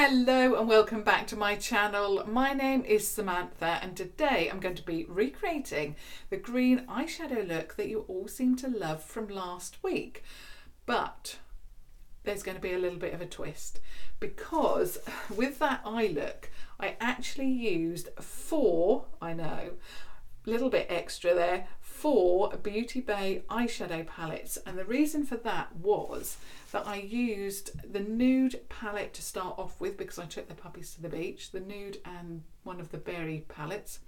Hello and welcome back to my channel. My name is Samantha and today I'm going to be recreating the green eyeshadow look that you all seem to love from last week. But there's going to be a little bit of a twist because with that eye look I actually used little bit extra there, 4 Beauty Bay eyeshadow palettes, and the reason for that was that I used the Nude palette to start off with because I took the puppies to the beach, the Nude and one of the berry palettes,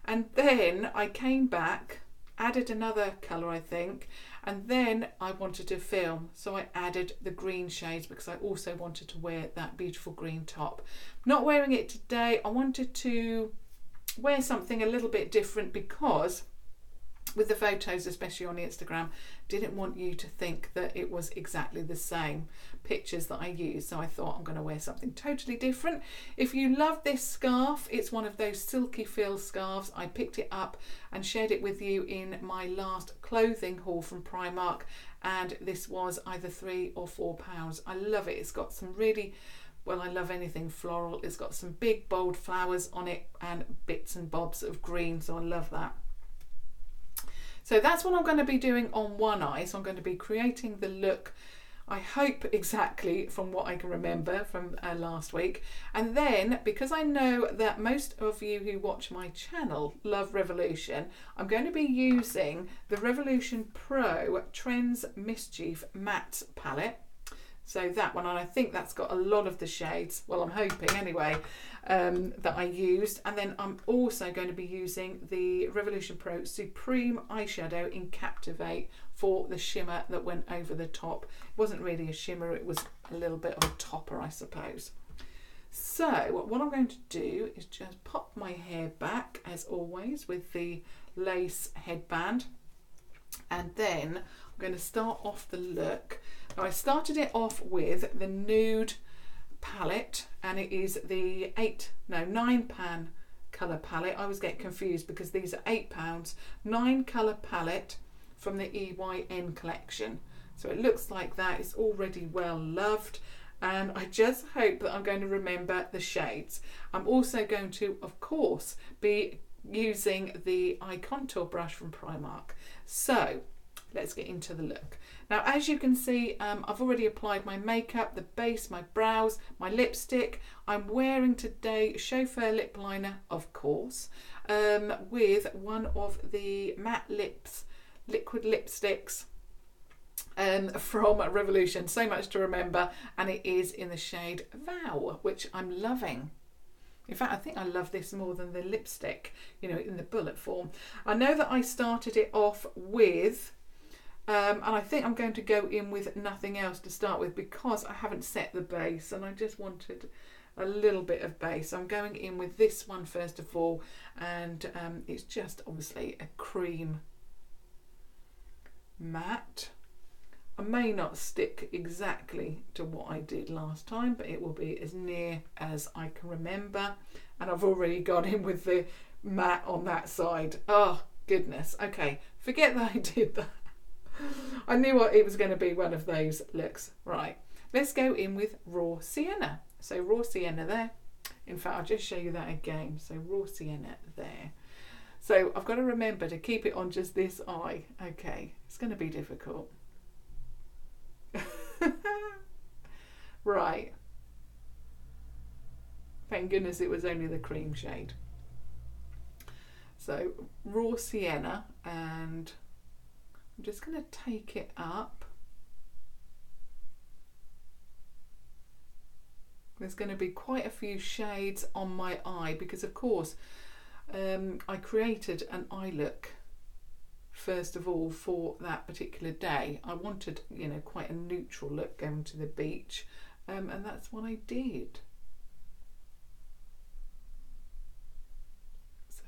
and then I came back, added another colour I think, and then I wanted to film, so I added the green shades because I also wanted to wear that beautiful green top. Not wearing it today, I wanted to wear something a little bit different because with the photos, especially on Instagram, didn't want you to think that it was exactly the same pictures that I used, so I thought I'm going to wear something totally different. If you love this scarf, it's one of those silky feel scarves. I picked it up and shared it with you in my last clothing haul from Primark, and this was either £3 or £4. I love it. It's got some really, well, I love anything floral. It's got some big bold flowers on it and bits and bobs of green, so I love that. So that's what I'm going to be doing on one eye. So I'm going to be creating the look, I hope exactly from what I can remember from last week. And then, because I know that most of you who watch my channel love Revolution, I'm going to be using the Revolution Pro Trends Mischief Matte Palette. So that one, and I think that's got a lot of the shades, well I'm hoping anyway, that I used. And then I'm also going to be using the Revolution Pro Supreme Eyeshadow in Captivate for the shimmer that went over the top. It wasn't really a shimmer, it was a little bit of a topper I suppose. So what I'm going to do is just pop my hair back as always with the lace headband, and then I'm going to start off the look. Now I started it off with the Nude palette, and it is the 9 pan colour palette. I always get confused because these are £8, 9 colour palette from the EYN collection. So it looks like that. It's already well loved, and I just hope that I'm going to remember the shades. I'm also going to, of course, be using the eye contour brush from Primark. So let's get into the look. Now as you can see, I've already applied my makeup, the base, my brows, my lipstick. I'm wearing today Chauffeur lip liner, of course, with one of the matte liquid lipsticks from Revolution. So much to remember, and it is in the shade Vow, which I'm loving. In fact, I think I love this more than the lipstick, you know, in the bullet form. I know that I started it off with and I think I'm going to go in with nothing else to start with because I haven't set the base and I just wanted a little bit of base. I'm going in with this one first of all, and it's just obviously a cream matte. I may not stick exactly to what I did last time, but it will be as near as I can remember. And I've already gone in with the matte on that side. Oh goodness. Okay, forget that I did that. I knew what it was going to be, one of those looks. Right, let's go in with Raw Sienna. So Raw Sienna there. In fact, I'll just show you that again. So Raw Sienna there. So I've got to remember to keep it on just this eye. Okay, it's going to be difficult. Right. Thank goodness it was only the cream shade. So Raw Sienna, and I'm just going to take it up. There's going to be quite a few shades on my eye because of course I created an eye look first of all for that particular day. I wanted, you know, quite a neutral look going to the beach, and that's what I did. So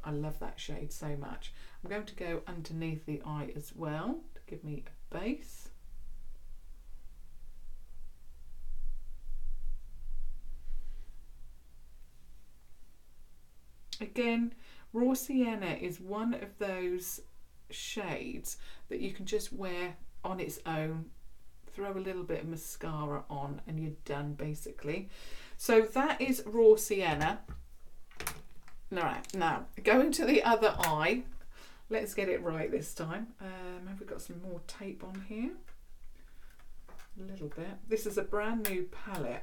I love that shade so much. I'm going to go underneath the eye as well to give me a base. Again, Raw Sienna is one of those shades that you can just wear on its own throw a little bit of mascara on and you're done basically. So that is raw sienna. Alright, now going to the other eye. Let's get it right this time. Have we got some more tape on here? A little bit. This is a brand new palette.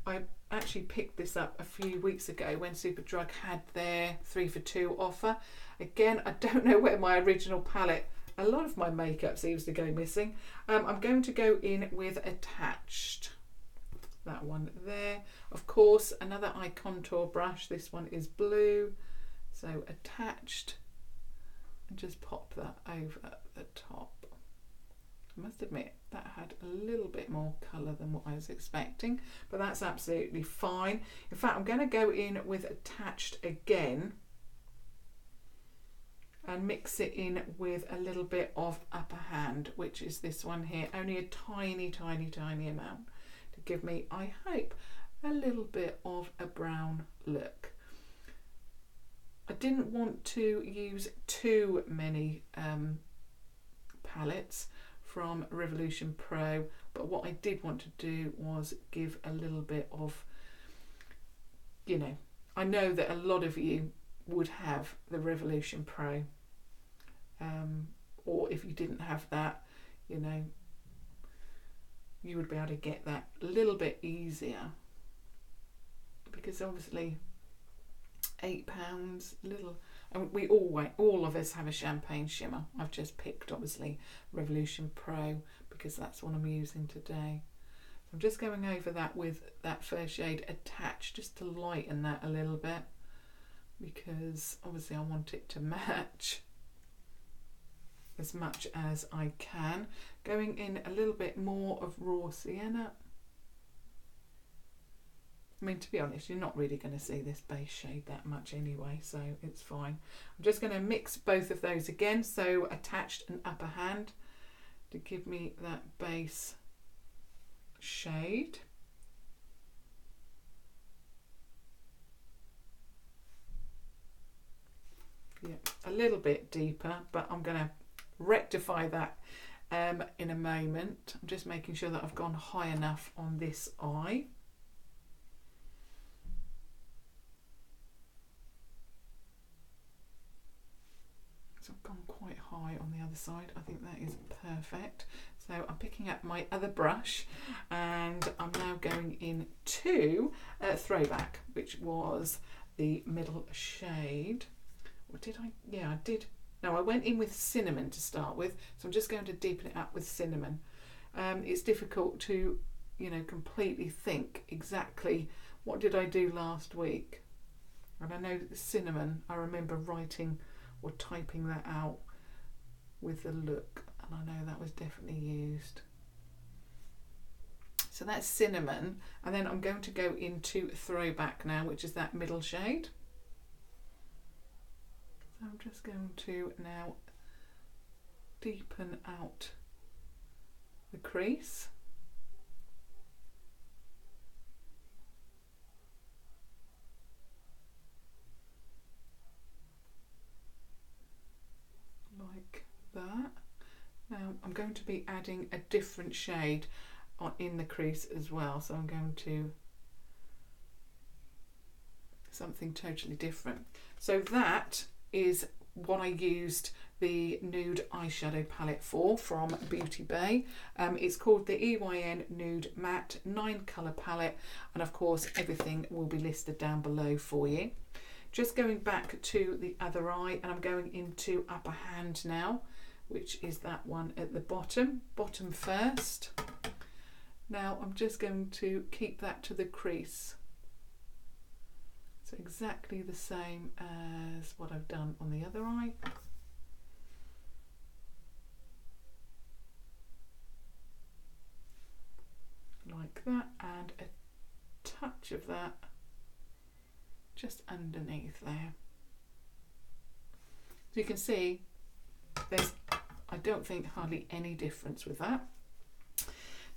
I actually picked this up a few weeks ago when Superdrug had their 3 for 2 offer. Again, I don't know where my original palette, a lot of my makeup seems to go missing. I'm going to go in with Attached. That one there. Of course, another eye contour brush. This one is blue. So Attached. And just pop that over the top. I must admit that had a little bit more colour than what I was expecting, but that's absolutely fine. In fact, I'm going to go in with Attached again and mix it in with a little bit of Upper Hand, which is this one here, only a tiny amount to give me, I hope, a little bit of a brown look. I didn't want to use too many palettes from Revolution Pro, but what I did want to do was give a little bit of, you know, I know that a lot of you would have the Revolution Pro, or if you didn't have that, you know, you would be able to get that a little bit easier, because obviously £8, little, and we all of us have a champagne shimmer. I've just picked obviously Revolution Pro because that's what I'm using today. So I'm just going over that with that first shade Attached, just to lighten that a little bit, because obviously I want it to match as much as I can. Going in a little bit more of raw sienna. I mean, to be honest, you're not really going to see this base shade that much anyway, so it's fine. I'm just going to mix both of those again, so Attached and Upper Hand, to give me that base shade. Yeah, a little bit deeper, but I'm going to rectify that in a moment. I'm just making sure that I've gone high enough on this eye. So I've gone quite high on the other side. I think that is perfect. So I'm picking up my other brush and I'm now going into Throwback, which was the middle shade. Or did I? Yeah, I did. No, I went in with Cinnamon to start with, so I'm just going to deepen it up with Cinnamon. It's difficult to, you know, completely think exactly what did I do last week. And I know Cinnamon, I remember writing or typing that out with the look, and I know that was definitely used. So that's Cinnamon, and then I'm going to go into Throwback now, which is that middle shade. So I'm just going to now deepen out the crease. Like that. Now I'm going to be adding a different shade in the crease as well, so I'm going to something totally different. So that is what I used the Nude eyeshadow palette for from Beauty Bay. It's called the EYN Nude Matte 9 colour palette, and of course everything will be listed down below for you. Just going back to the other eye, and I'm going into Upper Hand now, which is that one at the bottom first. Now I'm just going to keep that to the crease. So exactly the same as what I've done on the other eye. Like that, and a touch of that just underneath there. So you can see there's, I don't think, hardly any difference with that.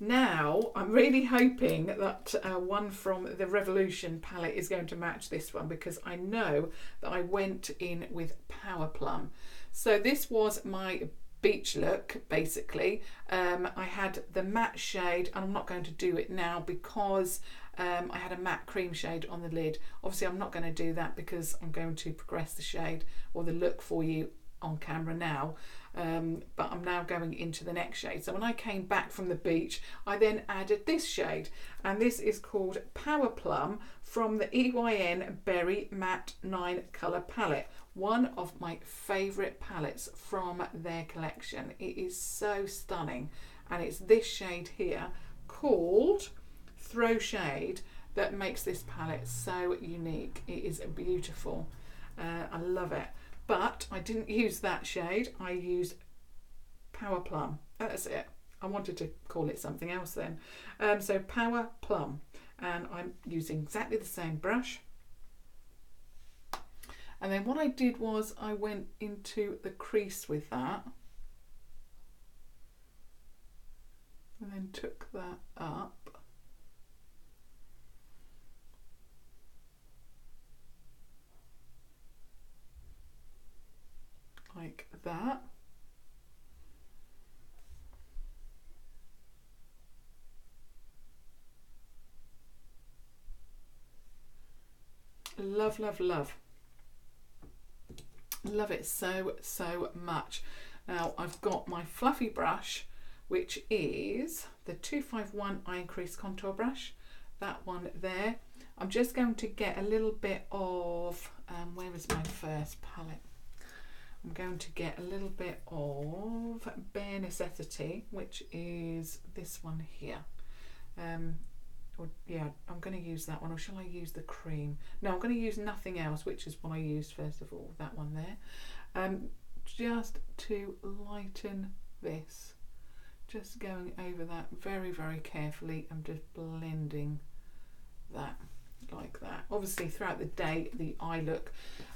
Now I'm really hoping that one from the Revolution palette is going to match this one, because I know that I went in with Power Plum. So this was my beach look basically. I had the matte shade, and I'm not going to do it now because I had a matte cream shade on the lid. Obviously I'm not going to do that because I'm going to progress the shade or the look for you on camera now, but I'm now going into the next shade. So when I came back from the beach, I then added this shade, and this is called Power Plum from the EYN Berry Matte 9 colour palette. One of my favourite palettes from their collection. It is so stunning, and it's this shade here called Throw Shade that makes this palette so unique. It is beautiful. I love it. But I didn't use that shade, I used Power Plum. That's it. I wanted to call it something else then. So Power Plum, and I'm using exactly the same brush. And then what I did was I went into the crease with that, and then took that up. Like that. Love, love, love. Love it so, so much. Now I've got my fluffy brush, which is the 251 Eye Crease Contour Brush. That one there. I'm just going to get a little bit of, where is my first palette? I'm going to get a little bit of Bare Necessity, which is this one here. Yeah, I'm going to use that one, or shall I use the cream? No, I'm going to use nothing else, which is what I used first of all, that one there. Just to lighten this, just going over that very, very carefully. I'm just blending that like that. Obviously throughout the day the eye look,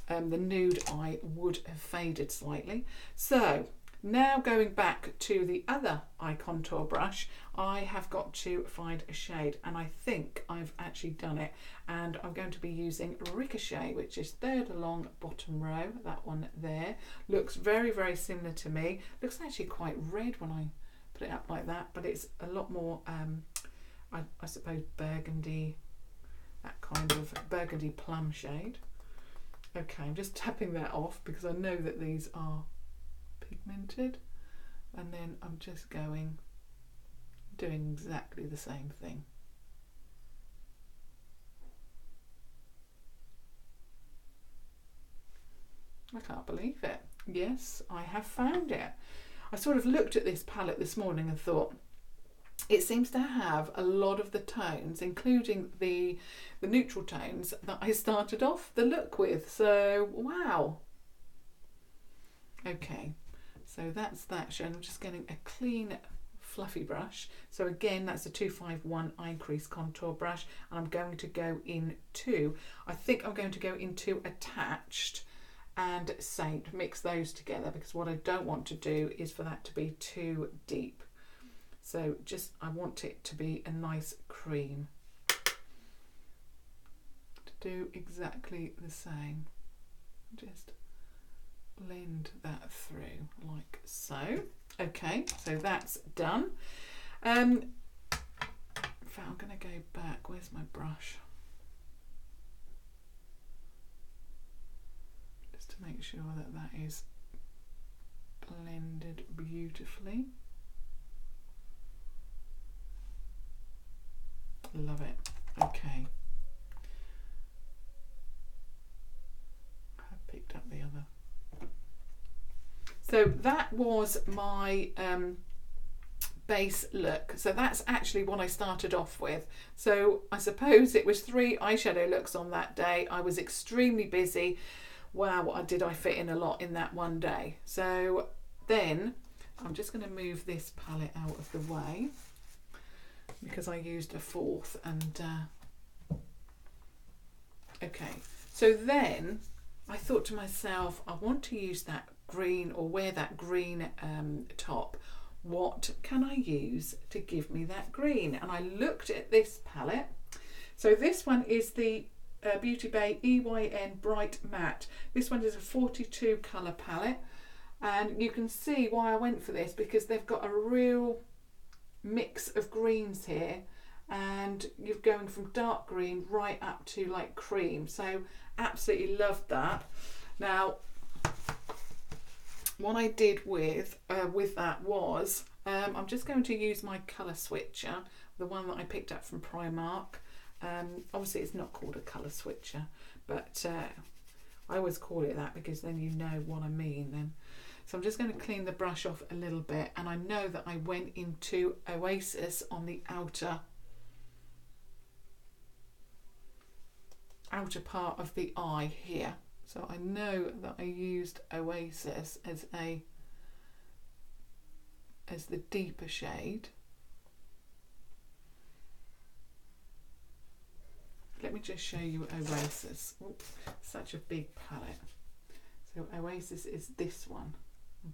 the nude eye would have faded slightly. So now going back to the other eye contour brush, I have got to find a shade, and I think I've actually done it, and I'm going to be using Ricochet, which is third along bottom row. That one there looks very, very similar to me. Looks actually quite red when I put it up like that, but it's a lot more I suppose burgundy, that kind of burgundy plum shade. Okay, I'm just tapping that off because I know that these are pigmented, and then I'm just doing exactly the same thing. I can't believe it. Yes, I have found it. I sort of looked at this palette this morning and thought, it seems to have a lot of the tones, including the neutral tones that I started off the look with. So, wow. Okay, so that's that shade. I'm just getting a clean, fluffy brush. So again, that's a 251 Eye Crease Contour Brush, and I'm going to go into, I think I'm going to go into Attached and Saint, mix those together, because what I don't want to do is for that to be too deep. So just, I want it to be a nice cream. To do exactly the same. Just blend that through like so. Okay, so that's done. In fact, I'm going to go back. Where's my brush? Just to make sure that that is blended beautifully. Love it. Okay. I picked up the other. So that was my base look. So that's actually what I started off with. So I suppose it was 3 eyeshadow looks on that day. I was extremely busy. Wow, did I fit in a lot in that one day. So then I'm just going to move this palette out of the way, because I used a fourth, and okay, so then I thought to myself, I want to use that green, or wear that green top. What can I use to give me that green? And I looked at this palette. So this one is the Beauty Bay EYN Bright Matte. This one is a 42 colour palette. And you can see why I went for this, because they've got a real mix of greens here, and you're going from dark green right up to like cream. So absolutely loved that. Now, what I did with that was, I'm just going to use my colour switcher, the one that I picked up from Primark. Obviously it's not called a colour switcher, but I always call it that because then you know what I mean then. So I'm just going to clean the brush off a little bit, and I know that I went into Oasis on the outer part of the eye here. So I know that I used Oasis as the deeper shade. Let me just show you Oasis. Oops, such a big palette. So Oasis is this one.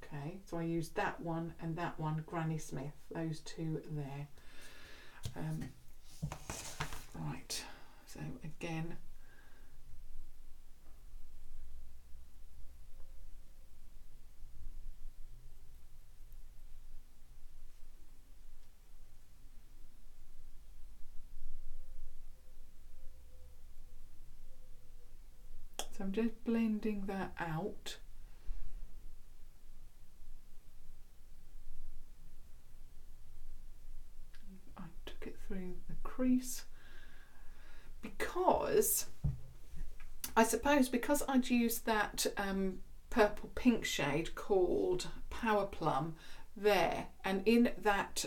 Okay, so I used that one and that one, Granny Smith, those two there. Right, so again, so I'm just blending that out. I took it through the crease because I suppose because I'd used that purple pink shade called Power Plum there, and in that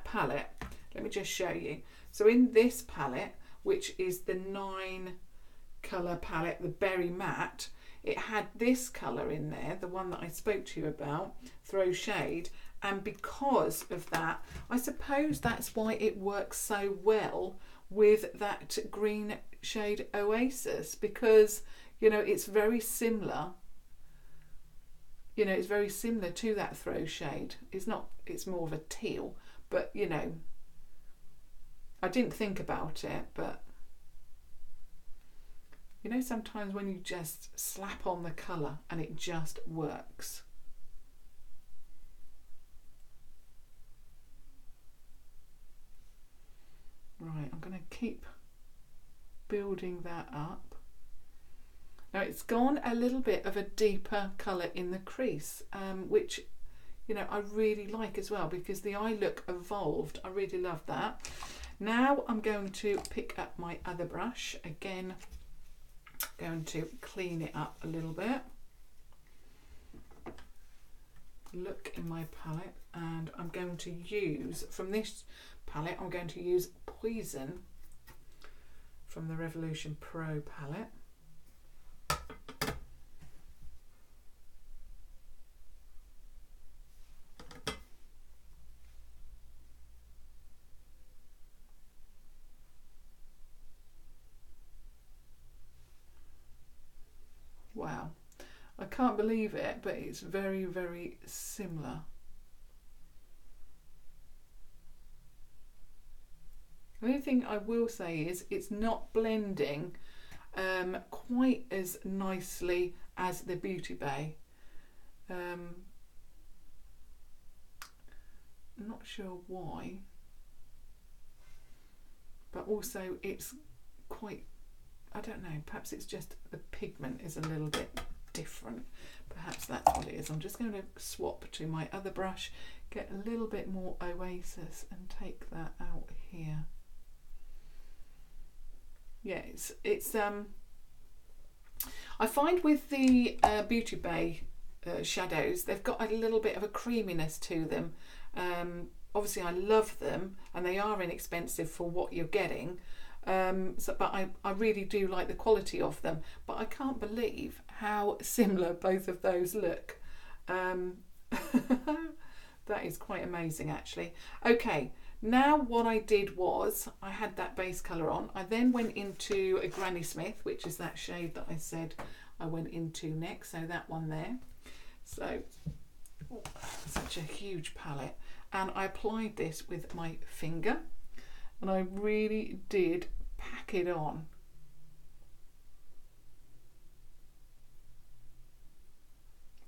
palette, let me just show you. So in this palette, which is the 9 colour palette, the Berry Matte, it had this colour in there, the one that I spoke to you about, Throw Shade, and because of that, I suppose that's why it works so well with that green shade Oasis, because you know it's very similar. You know, it's very similar to that Throw Shade. It's not, it's more of a teal, but you know, I didn't think about it, but you know, sometimes when you just slap on the colour and it just works. Right, I'm going to keep building that up. Now it's gone a little bit of a deeper colour in the crease, which, you know, I really like as well because the eye look evolved. I really love that. Now I'm going to pick up my other brush again. Going to clean it up a little bit. Look in my palette, and I'm going to use, from this palette, I'm going to use Poison from the Revolution Pro palette. Wow, I can't believe it, but it's very, very similar. The only thing I will say is it's not blending quite as nicely as the Beauty Bay. I'm not sure why, but also it's quite, I don't know, perhaps it's just the pigment is a little bit different. Perhaps that's what it is. I'm just going to swap to my other brush, get a little bit more Oasis and take that out here. Yeah, it's I find with the Beauty Bay shadows, they've got a little bit of a creaminess to them. Obviously I love them and they are inexpensive for what you're getting. But I really do like the quality of them, but I can't believe how similar both of those look. That is quite amazing actually. Okay, now what I did was I had that base colour on. I then went into a Granny Smith, which is that shade that I said I went into next, so that one there. So such a huge palette, and I applied this with my finger. And I really did pack it on.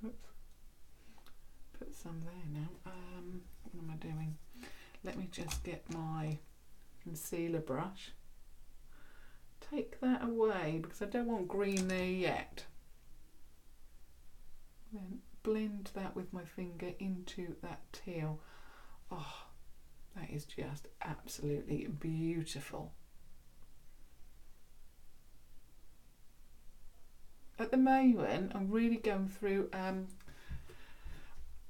Oops. some there now. What am I doing? Let me just get my concealer brush. Take that away because I don't want green there yet. Then blend that with my finger into that teal. Oh, that is just absolutely beautiful. At the moment, I'm really going through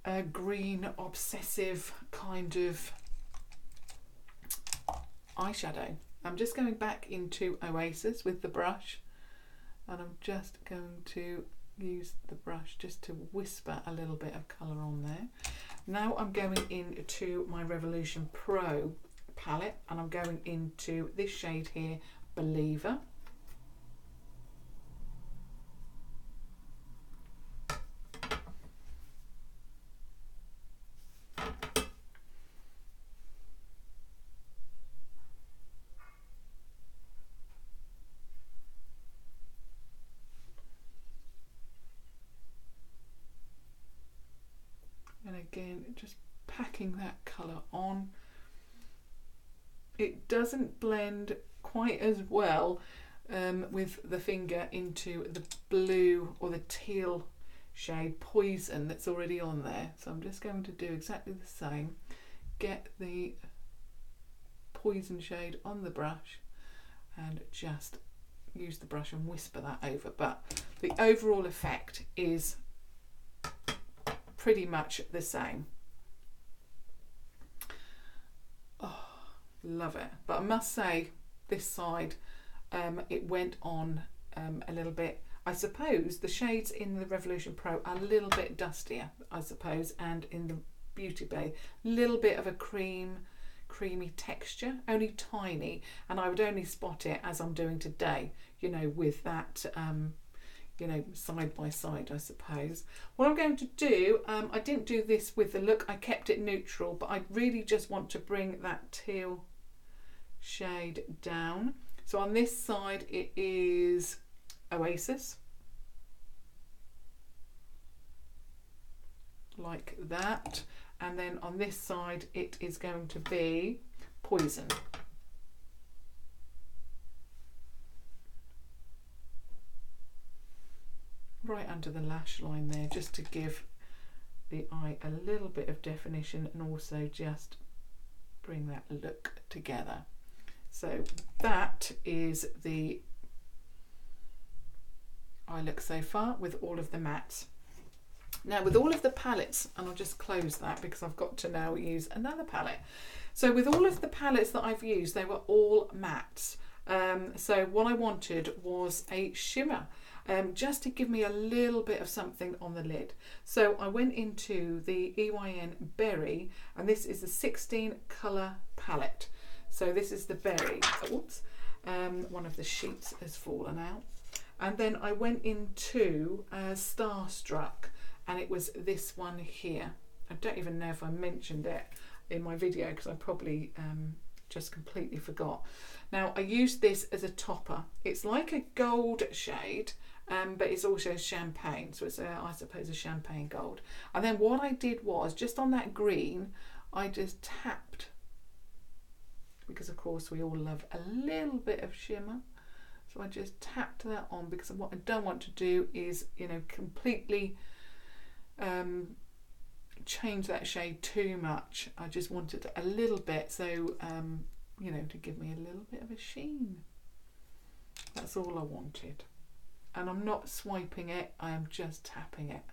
a green obsessive kind of eyeshadow. I'm just going back into Oasis with the brush, and I'm just going to use the brush just to whisper a little bit of colour on there. Now I'm going into my Revolution Pro palette, and I'm going into this shade here, Believer. And again, just packing that colour on. It doesn't blend quite as well with the finger into the blue or the teal shade Poison that's already on there. So I'm just going to do exactly the same. Get the Poison shade on the brush and just use the brush and whisper that over. But the overall effect is pretty much the same. Oh, love it. But I must say, this side, it went on a little bit. I suppose the shades in the Revolution Pro are a little bit dustier, I suppose, and in the Beauty Bay, a little bit of a creamy texture, only tiny, and I would only spot it as I'm doing today, you know, with that you know, side by side, I suppose. What I'm going to do, I didn't do this with the look, I kept it neutral, but I really just want to bring that teal shade down. So on this side it is Oasis, like that, and then on this side it is going to be Poison. Right under the lash line there, just to give the eye a little bit of definition and also just bring that look together. So that is the eye look so far with all of the mattes. Now with all of the palettes, and I'll just close that because I've got to now use another palette. So with all of the palettes that I've used, they were all mattes. So what I wanted was a shimmer. Just to give me a little bit of something on the lid. So I went into the EYN Berry, and this is a 16 colour palette. So this is the Berry. Oops, one of the sheets has fallen out. And then I went into Starstruck, and it was this one here. I don't even know if I mentioned it in my video because I probably just completely forgot. Now I used this as a topper. It's like a gold shade, but it's also champagne, so it's I suppose a champagne gold. And then what I did was, just on that green, I just tapped, because of course we all love a little bit of shimmer, so I just tapped that on, because what I don't want to do is, you know, completely change that shade too much. I just wanted a little bit, so you know, to give me a little bit of a sheen. That's all I wanted. And I'm not swiping it, I am just tapping it.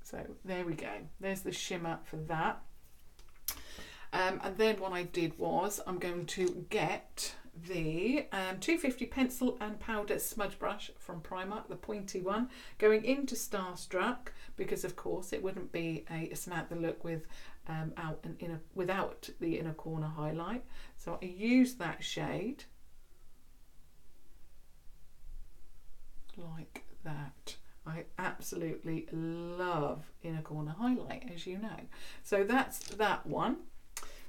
So there we go, there's the shimmer for that. And then what I did was, I'm going to get the 250 pencil and powder smudge brush from Primark, the pointy one, going into Starstruck, because of course it wouldn't be a Samantha look with without the inner corner highlight. So I used that shade like that. I absolutely love inner corner highlight, as you know. So that's that one.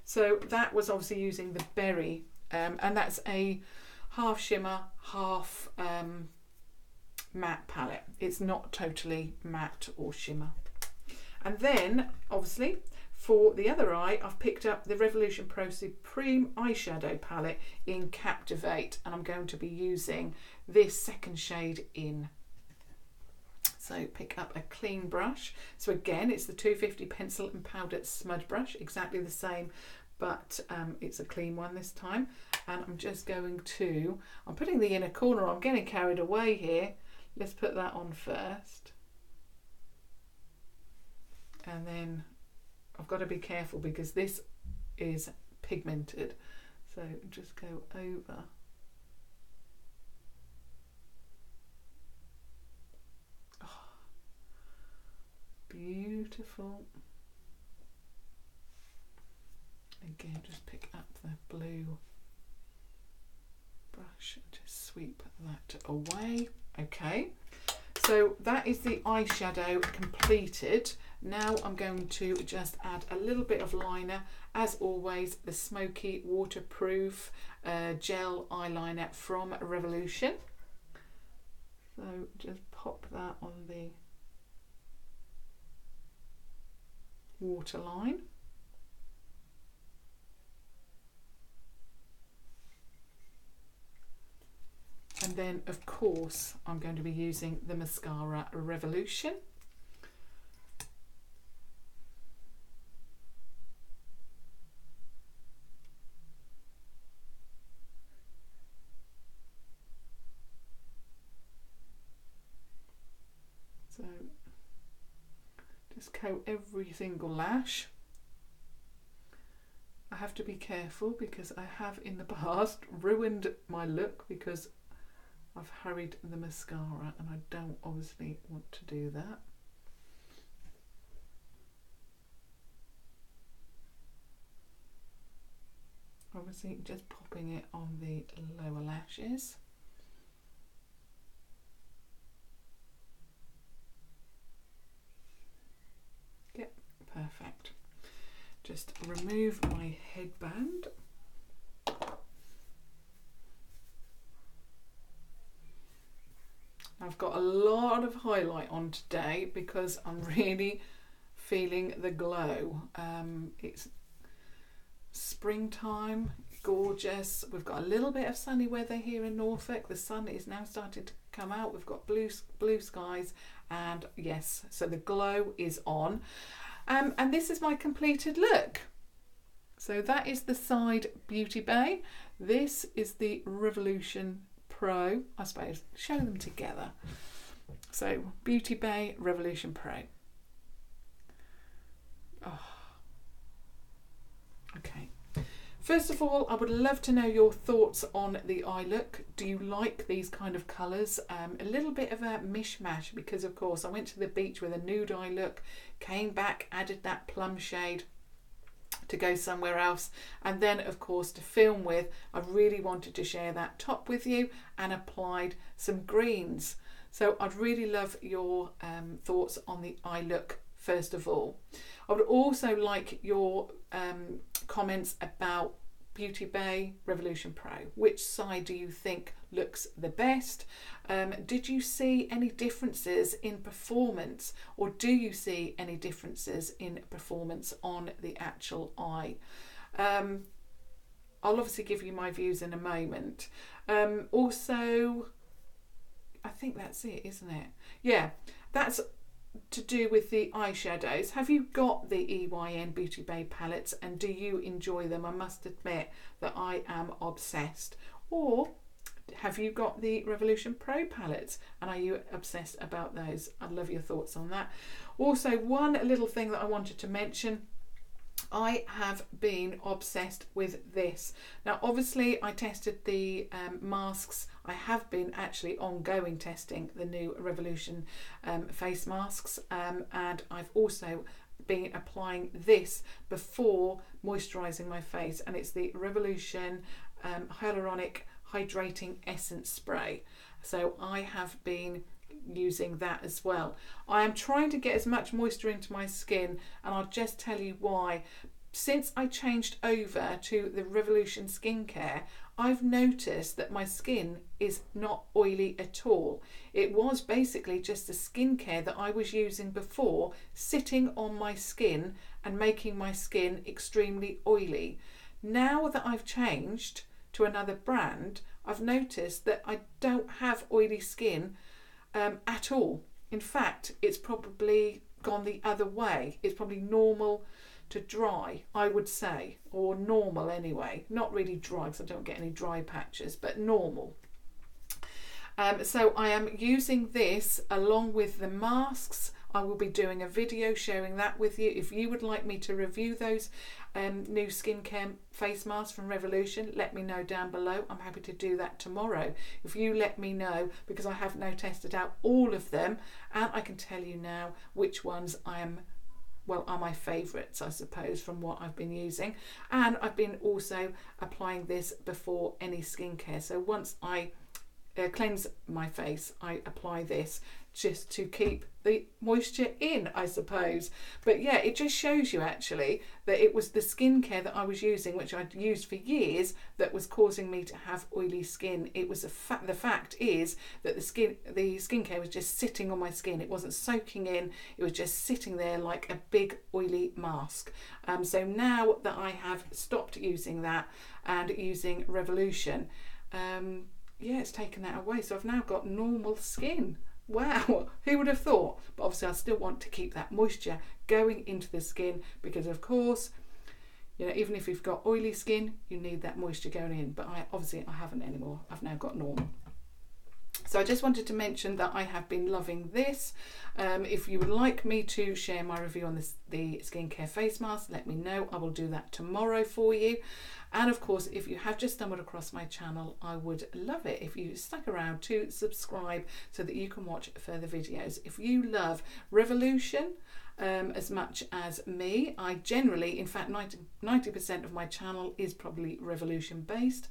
So that was obviously using the Berry, and that's a half shimmer, half matte palette. It's not totally matte or shimmer. And then, obviously, for the other eye, I've picked up the Revolution Pro Supreme eyeshadow palette in Captivate, and I'm going to be using this second shade in. So pick up a clean brush. So again, it's the 250 pencil and powder smudge brush, exactly the same, but it's a clean one this time. And I'm just going to, I'm putting the inner corner, I'm getting carried away here. Let's put that on first. And then I've got to be careful because this is pigmented. So just go over. Beautiful. Again, just pick up the blue brush and just sweep that away. Okay, so that is the eyeshadow completed. Now I'm going to just add a little bit of liner. As always, the Smoky waterproof gel eyeliner from Revolution. So just pop that on the waterline. And then of course I'm going to be using the mascara Revolution. So just coat every single lash. I have to be careful because I have in the past ruined my look because I've hurried the mascara and I don't obviously want to do that. Obviously just popping it on the lower lashes. Yep, perfect. Just remove my headband. I've got a lot of highlight on today because I'm really feeling the glow. It's springtime, gorgeous. We've got a little bit of sunny weather here in Norfolk. The sun is now starting to come out. We've got blue skies, and yes, so the glow is on. And this is my completed look. So that is the side Beauty Bay. This is the Revolution Pro, I suppose, show them together. So Beauty Bay, Revolution Pro. Oh. Okay. First of all, I would love to know your thoughts on the eye look. Do you like these kind of colours? A little bit of a mishmash because of course I went to the beach with a nude eye look, came back, added that plum shade to go somewhere else, and then of course to film with, I really wanted to share that top with you and applied some greens. So I'd really love your thoughts on the eye look first of all. I would also like your comments about Beauty Bay, Revolution Pro. Which side do you think looks the best? Did you see any differences in performance, or do you see any differences in performance on the actual eye? I'll obviously give you my views in a moment. Also, I think that's it, isn't it? Yeah, that's to do with the eyeshadows. Have you got the EYN Beauty Bay palettes and do you enjoy them? I must admit that I am obsessed. Or have you got the Revolution Pro palettes and are you obsessed about those? I'd love your thoughts on that. Also, one little thing that I wanted to mention, I have been obsessed with this. Now obviously I tested the masks. I have been actually ongoing testing the new Revolution face masks, and I've also been applying this before moisturising my face, and it's the Revolution Hyaluronic Hydrating Essence Spray. So I have been using that as well. I am trying to get as much moisture into my skin, and I'll just tell you why. since I changed over to the Revolution skincare, I've noticed that my skin is not oily at all. It was basically just the skincare that I was using before sitting on my skin and making my skin extremely oily. Now that I've changed to another brand, I've noticed that I don't have oily skin at all. In fact, it's probably gone the other way. It's probably normal to dry, I would say, or normal anyway. Not really dry because I don't get any dry patches, but normal. So I am using this along with the masks. I will be doing a video sharing that with you. If you would like me to review those new skincare face masks from Revolution, let me know down below. I'm happy to do that tomorrow. If you let me know, because I have now tested out all of them, and I can tell you now which ones are my favourites, I suppose, from what I've been using. And I've been also applying this before any skincare. So once I cleanse my face, I apply this just to keep the moisture in, I suppose. But yeah, it just shows you actually that it was the skincare that I was using, which I'd used for years, that was causing me to have oily skin. It was the fact is that the skincare was just sitting on my skin. It wasn't soaking in, it was just sitting there like a big oily mask. So now that I have stopped using that and using Revolution, yeah, it's taken that away. So I've now got normal skin. Wow, who would have thought? But obviously I still want to keep that moisture going into the skin, because of course, you know, even if you've got oily skin, you need that moisture going in. But I haven't anymore. I've now got normal. So I just wanted to mention that I have been loving this. If you would like me to share my review on the skincare face mask, let me know. I will do that tomorrow for you. And of course, if you have just stumbled across my channel, I would love it if you stuck around to subscribe so that you can watch further videos. If you love Revolution as much as me, I generally, in fact 90% of my channel is probably Revolution based.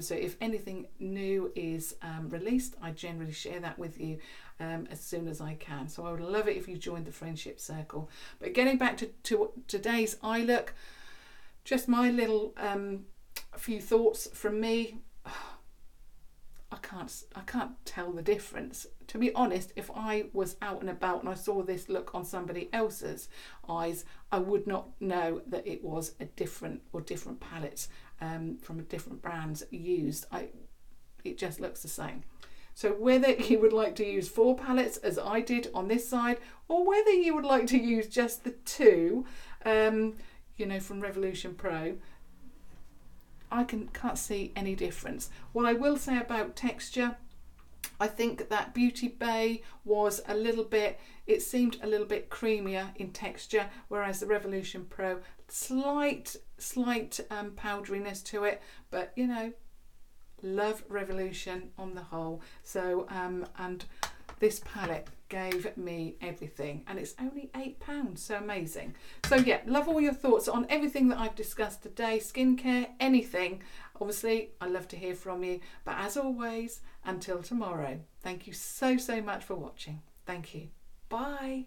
So if anything new is released, I generally share that with you as soon as I can. So I would love it if you joined the friendship circle. But getting back to today's eye look, just my little few thoughts from me. I can't tell the difference. To be honest, if I was out and about and I saw this look on somebody else's eyes, I would not know that it was a different palettes from different brands used. It just looks the same. So whether you would like to use 4 palettes as I did on this side, or whether you would like to use just the 2, you know, from Revolution Pro, I can't see any difference. What I will say about texture, I think that Beauty Bay was it seemed a little bit creamier in texture, whereas the Revolution Pro, slight powderiness to it, but you know, love Revolution on the whole. So and this palette gave me everything, and it's only £8, so amazing. So yeah, love all your thoughts on everything that I've discussed today, skincare, anything. Obviously I love to hear from you, but as always, until tomorrow, thank you so much for watching. Thank you. Bye.